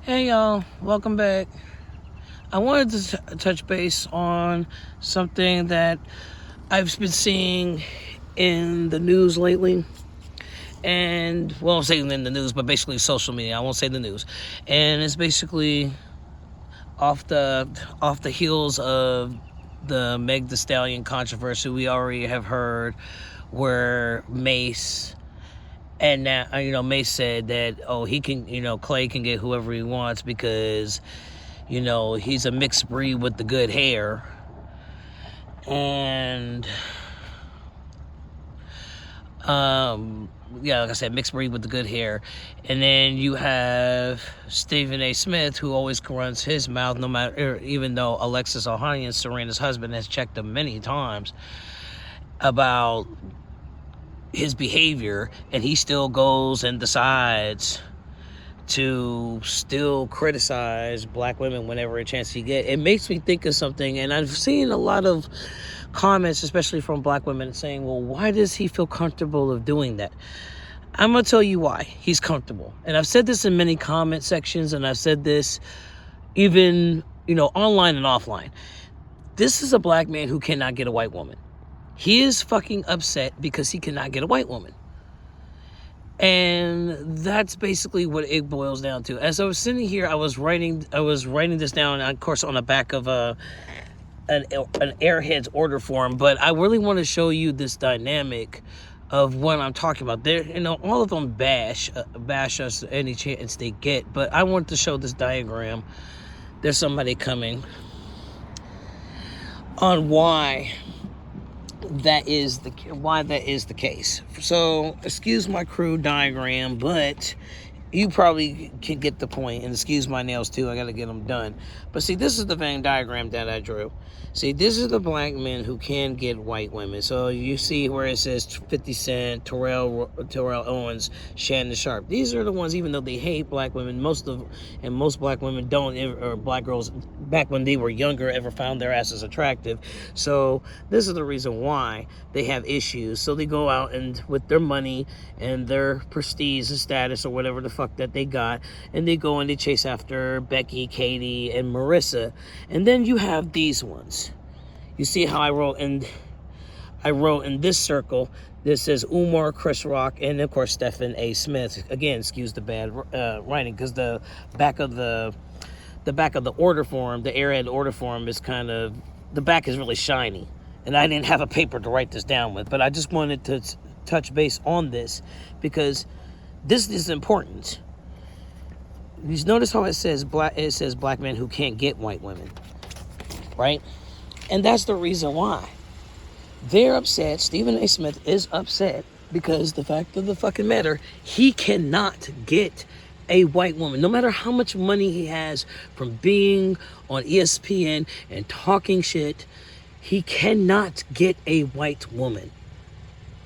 Hey y'all, welcome back. I wanted to touch base on something that I've been seeing in the news lately. And, well, I'm saying in the news, but basically social media. I won't say the news. And it's basically off the heels of the Meg Thee Stallion controversy we already have heard, where Mace and now Mace said that he can Clay can get whoever he wants because he's a mixed breed with the good hair. And yeah, like I said, mixed breed with the good hair. And then you have Stephen A. Smith, who always runs his mouth, no matter, even though Alexis Ohanian, Serena's husband, has checked him many times about his behavior, and he still goes and decides to still criticize black women whenever a chance he get. It makes me think of something, and I've seen a lot of comments, especially from black women, saying, well, why does he feel comfortable of doing that? I'm going to tell you why he's comfortable. And I've said this in many comment sections, and I've said this even, online and offline. This is a black man who cannot get a white woman. He is fucking upset because he cannot get a white woman. And that's basically what it boils down to. As I was sitting here, I was writing this down, of course, on the back of an Airheads order form. But I really want to show you this dynamic of what I'm talking about. There, all of them bash us any chance they get. But I want to show this diagram. There's somebody coming on why that is the case. So excuse my crude diagram, but you probably can get the point. And excuse my nails too, I gotta get them done. But see, this is the Venn diagram that I drew. See, this is the black men who can get white women. So you see where it says 50 Cent, Terrell Owens, Shannon Sharp. These are the ones, even though they hate black women, most black women don't, or black girls back when they were younger, ever found their asses attractive. So this is the reason why they have issues. So they go out and with their money and their prestige and status or whatever the fuck that they got, and they go and they chase after Becky, Katie, and Marissa. And then you have these ones. You see how I wrote in this circle. This says Umar, Chris Rock, and of course Stephen A. Smith. Again, excuse the bad writing, because the back of the order form, the Airhead order form, is the back is really shiny, and I didn't have a paper to write this down with. But I just wanted to touch base on this because this is important. You notice how it says black men who can't get white women, right? And that's the reason why they're upset. Stephen A. Smith is upset because the fact of the fucking matter, he cannot get a white woman. No matter how much money he has from being on ESPN and talking shit, he cannot get a white woman.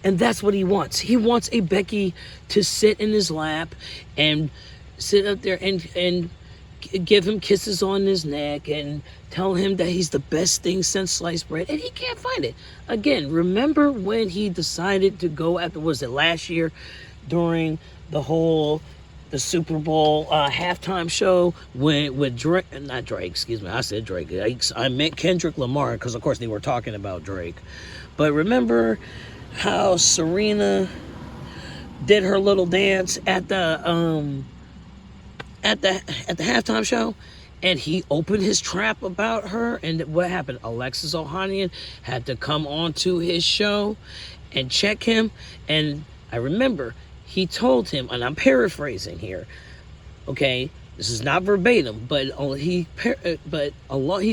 And that's what he wants. He wants a Becky to sit in his lap and sit up there and give him kisses on his neck and tell him that he's the best thing since sliced bread, and he can't find it. Again, remember when he decided to go after, was it last year, during the Super Bowl halftime show with Drake, not Drake, excuse me, I said Drake. I meant Kendrick Lamar, because of course they were talking about Drake. But remember how Serena did her little dance at the halftime show, and he opened his trap about her, and what happened? Alexis Ohanian had to come onto his show and check him, and I remember he told him, and I'm paraphrasing here, okay, this is not verbatim, but he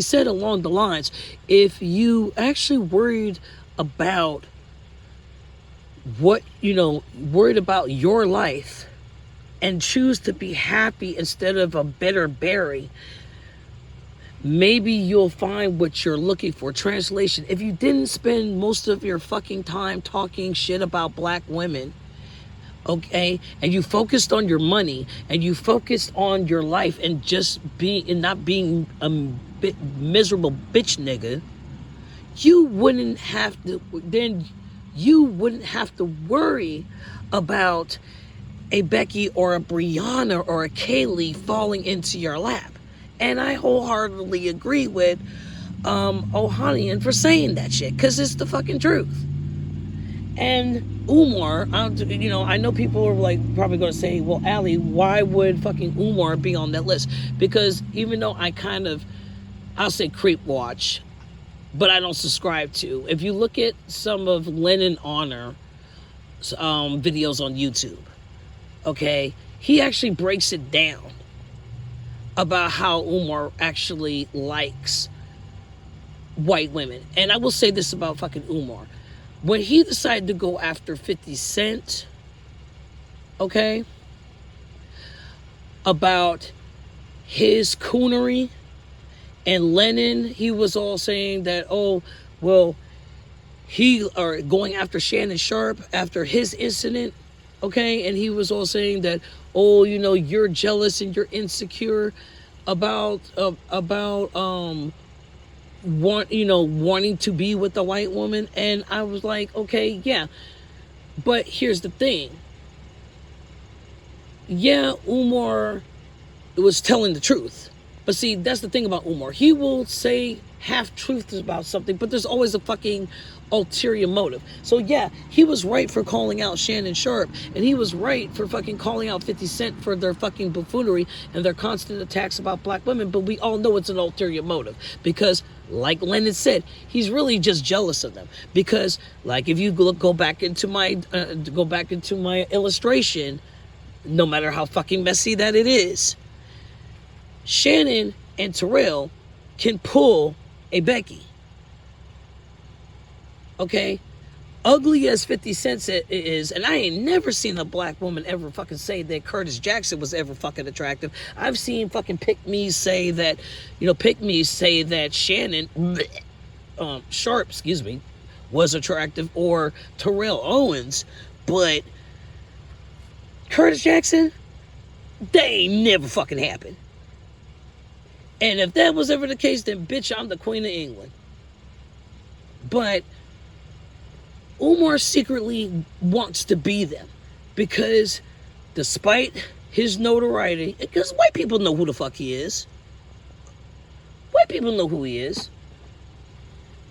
said along the lines, if you actually worried about worried about your life and choose to be happy instead of a bitter berry, maybe you'll find what you're looking for. Translation: if you didn't spend most of your fucking time talking shit about black women, okay, and you focused on your money and you focused on your life and not being a miserable bitch nigga, you wouldn't have to worry about a Becky or a Brianna or a Kaylee falling into your lap. And I wholeheartedly agree with Ohanian for saying that shit, because it's the fucking truth. And Umar, I know people are like probably going to say, well, Allie, why would fucking Umar be on that list? Because even though I'll say creep watch, but I don't subscribe to. If you look at some of Lennon Honor videos on YouTube, okay, he actually breaks it down about how Umar actually likes white women. And I will say this about fucking Umar. When he decided to go after 50 Cent, okay, about his coonery, and Lennon, he was all saying that, oh, well, going after Shannon Sharpe after his incident, okay, and he was all saying that, oh, you're jealous and you're insecure about wanting to be with a white woman. And I was like, okay, yeah, but here's the thing. Yeah, Umar was telling the truth. But see, that's the thing about Umar. He will say half truths about something, but there's always a fucking ulterior motive. So yeah, he was right for calling out Shannon Sharpe, and he was right for fucking calling out 50 Cent for their fucking buffoonery and their constant attacks about black women. But we all know it's an ulterior motive, because like Lennon said, he's really just jealous of them. Because like if you go back into my illustration, no matter how fucking messy that it is, Shannon and Terrell can pull a Becky. Okay? Ugly as 50 Cent is, and I ain't never seen a black woman ever fucking say that Curtis Jackson was ever fucking attractive. I've seen fucking pick-me's say that Shannon, Sharpe, was attractive, or Terrell Owens, but Curtis Jackson, they ain't never fucking happened. And if that was ever the case, then bitch, I'm the Queen of England. But Umar secretly wants to be them, because despite his notoriety, because white people know who the fuck he is. White people know who he is.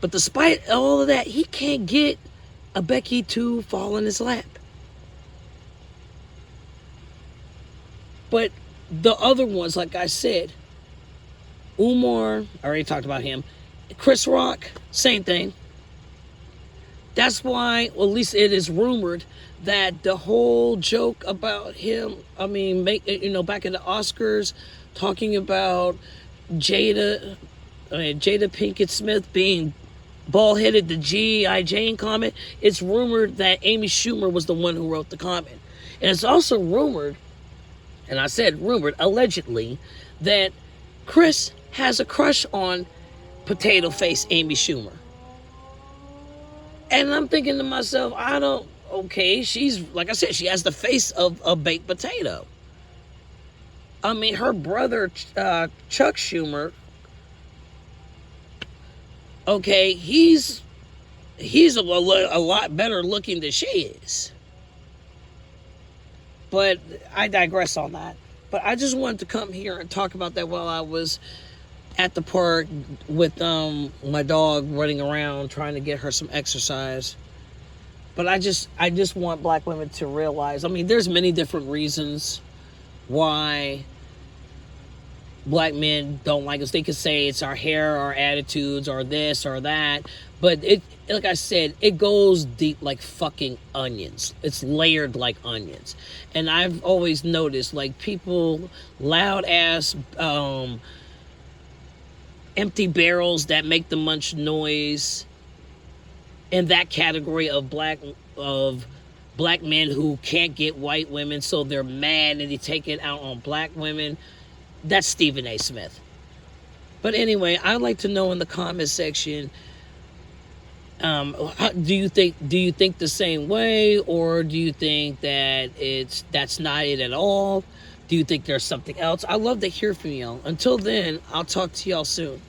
But despite all of that, he can't get a Becky to fall in his lap. But the other ones, like I said, Umar, I already talked about him. Chris Rock, same thing. That's why, well, at least it is rumored that the whole joke about him, back in the Oscars, talking about Jada Pinkett Smith being bald-headed, the G.I. Jane comment, it's rumored that Amy Schumer was the one who wrote the comment. And it's also rumored, and I said rumored, allegedly, that Chris has a crush on potato face Amy Schumer. And I'm thinking to myself, she's, like I said, she has the face of a baked potato. I mean, her brother, Chuck Schumer, okay, he's a lot better looking than she is. But I digress on that. But I just wanted to come here and talk about that while I was at the park with my dog running around trying to get her some exercise. But I just want black women to realize, there's many different reasons why black men don't like us. They could say it's our hair, our attitudes, or this or that. But it, like I said, it goes deep like fucking onions. It's layered like onions. And I've always noticed, like, people, loud ass, empty barrels that make the much noise, in that category of black men who can't get white women, so they're mad and they take it out on black women. That's Stephen A. Smith. But anyway, I'd like to know in the comment section, do you think the same way, or do you think that that's not it at all? Do you think there's something else? I'd love to hear from y'all. Until then, I'll talk to y'all soon.